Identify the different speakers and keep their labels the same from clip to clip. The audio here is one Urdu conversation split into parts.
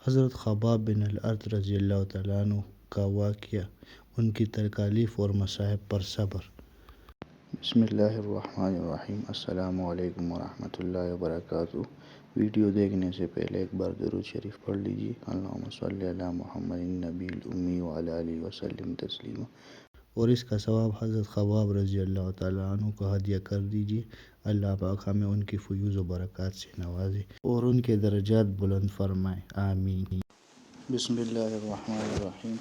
Speaker 1: حضرت خباب بن الارت رضی اللہ تعالیٰ عنہ کا واقعہ، ان کی تکالیف اور مصائب پر صبر۔ بسم اللہ الرحمن الرحیم۔ السلام علیکم ورحمۃ اللہ وبرکاتہ۔ ویڈیو دیکھنے سے پہلے ایک بار درود شریف پڑھ لیجیے۔ اللہم صلی علی محمد النبی الامی وعلی آلہ وسلم تسلیما۔ اور اس کا ثواب حضرت خباب رضی اللہ تعالیٰ عنہ کو ہدیہ کر دیجیے۔ اللہ پاک ہمیں ان کی فیوز و برکات سے نوازے اور ان کے درجات بلند فرمائے، آمین۔ بسم اللہ الرحمن الرحیم۔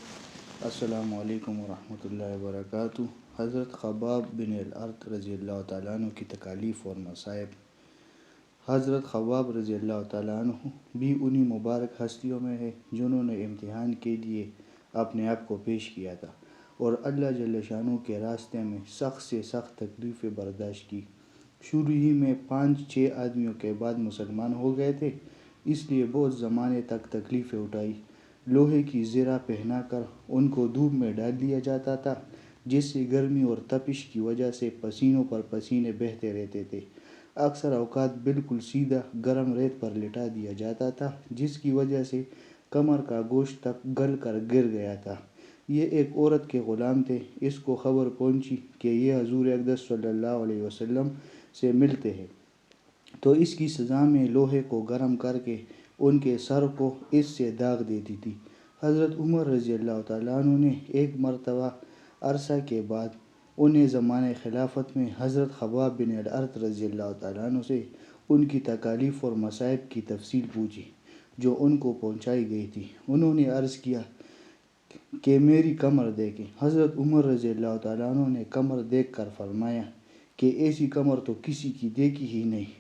Speaker 1: السلام علیکم ورحمۃ اللہ وبرکاتہ۔ حضرت خباب بن الارت رضی اللہ تعالیٰ عنہ کی تکالیف اور مصائب۔ حضرت خباب رضی اللہ تعالیٰ عنہ بھی انہی مبارک ہستیوں میں ہے جنہوں نے امتحان کے لیے اپنے آپ کو پیش کیا تھا اور اللہ جل شانہ کے راستے میں سخت سے سخت تکلیفیں برداشت کی۔ شروع ہی میں 5-6 آدمیوں کے بعد مسلمان ہو گئے تھے، اس لیے بہت زمانے تک تکلیفیں اٹھائی۔ لوہے کی زرہ پہنا کر ان کو دھوپ میں ڈال دیا جاتا تھا، جس سے گرمی اور تپش کی وجہ سے پسینوں پر پسینے بہتے رہتے تھے۔ اکثر اوقات بالکل سیدھا گرم ریت پر لٹا دیا جاتا تھا، جس کی وجہ سے کمر کا گوشت تک گل کر گر گیا تھا۔ یہ ایک عورت کے غلام تھے۔ اس کو خبر پہنچی کہ یہ حضور اقدس صلی اللہ علیہ وسلم سے ملتے ہیں، تو اس کی سزا میں لوہے کو گرم کر کے ان کے سر کو اس سے داغ دیتی تھی۔ حضرت عمر رضی اللہ تعالیٰ عنہ نے ایک مرتبہ عرصہ کے بعد انہیں زمانہ خلافت میں حضرت خباب بن الارت رضی اللہ تعالیٰ عنہ سے ان کی تکالیف اور مصائب کی تفصیل پوچھی جو ان کو پہنچائی گئی تھی۔ انہوں نے عرض کیا کہ میری کمر دیکھیں۔ حضرت عمر رضی اللہ تعالیٰ عنہ نے کمر دیکھ کر فرمایا کہ ایسی کمر تو کسی کی دیکھی ہی نہیں۔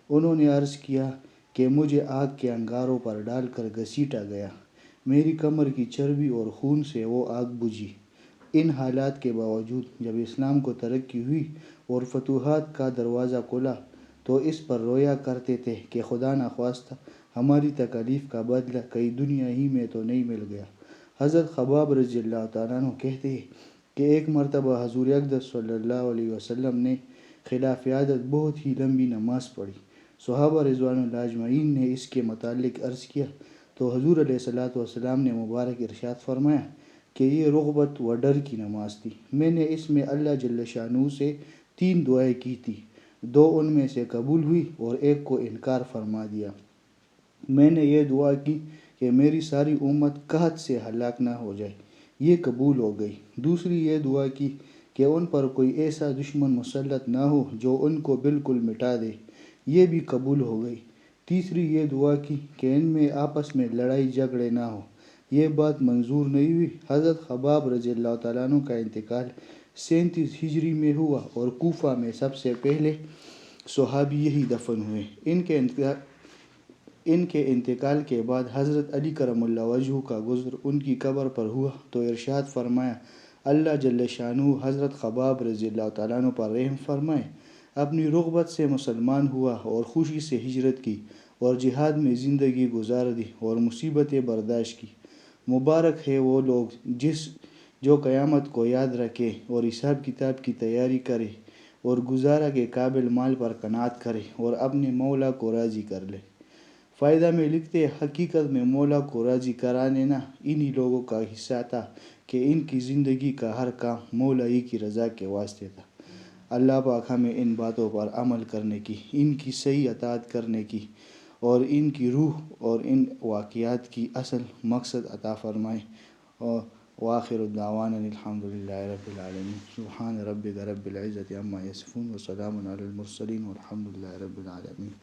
Speaker 1: انہوں نے عرض کیا کہ مجھے آگ کے انگاروں پر ڈال کر گھسیٹا گیا، میری کمر کی چربی اور خون سے وہ آگ بجھی۔ ان حالات کے باوجود جب اسلام کو ترقی ہوئی اور فتوحات کا دروازہ کھلا تو اس پر رویا کرتے تھے کہ خدا نخواستہ ہماری تکالیف کا بدلہ کہیں دنیا ہی میں تو نہیں مل گیا۔ حضرت خباب رضی اللہ تعالیٰ عنہ کہتے ہیں کہ ایک مرتبہ حضور اقدس صلی اللہ علیہ وسلم نے خلاف عادت بہت ہی لمبی نماز پڑھی۔ صحابہ رضوان اللہ اجمعین نے اس کے متعلق عرض کیا تو حضور علیہ الصلوۃ والسلام نے مبارک ارشاد فرمایا کہ یہ رغبت و ڈر کی نماز تھی۔ میں نے اس میں اللہ جل شانہ سے 3 دعائیں کی تھی، 2 ان میں سے قبول ہوئی اور ایک کو انکار فرما دیا۔ میں نے یہ دعا کی کہ میری ساری امت قحط سے ہلاک نہ ہو جائے، یہ قبول ہو گئی۔ دوسری یہ دعا کی کہ ان پر کوئی ایسا دشمن مسلط نہ ہو جو ان کو بالکل مٹا دے، یہ بھی قبول ہو گئی۔ تیسری یہ دعا کی کہ ان میں آپس میں لڑائی جھگڑے نہ ہو، یہ بات منظور نہیں ہوئی۔ حضرت خباب رضی اللہ تعالیٰ عنہ کا انتقال 37 ہجری میں ہوا اور کوفہ میں سب سے پہلے صحابی یہی دفن ہوئے۔ ان کے انتقال کے بعد حضرت علی کرم اللہ وجہہ کا گزر ان کی قبر پر ہوا تو ارشاد فرمایا، اللہ جل شانہ حضرت خباب رضی اللہ تعالیٰ عنہ پر رحم فرمائے۔ اپنی رغبت سے مسلمان ہوا اور خوشی سے ہجرت کی اور جہاد میں زندگی گزار دی اور مصیبتیں برداشت کی۔ مبارک ہے وہ لوگ جو قیامت کو یاد رکھے اور حساب کتاب کی تیاری کرے اور گزارہ کے قابل مال پر قناعت کرے اور اپنے مولا کو راضی کر لے۔ فائدہ میں لکھتے ہیں، حقیقت میں مولا کو راضی کرا لینا انہی لوگوں کا حصہ تھا کہ ان کی زندگی کا ہر کام مولا ہی کی رضا کے واسطے تھا۔ اللہ پاک ہمیں ان باتوں پر عمل کرنے کی، ان کی صحیح اطاعت کرنے کی اور ان کی روح اور ان واقعات کی اصل مقصد عطا فرمائے۔ وآخر دعوانا الحمد للہ رب العالمین۔ سبحان ربک رب العزۃ عما یصفون وسلام علی المرسلین والحمد للہ رب العالمین۔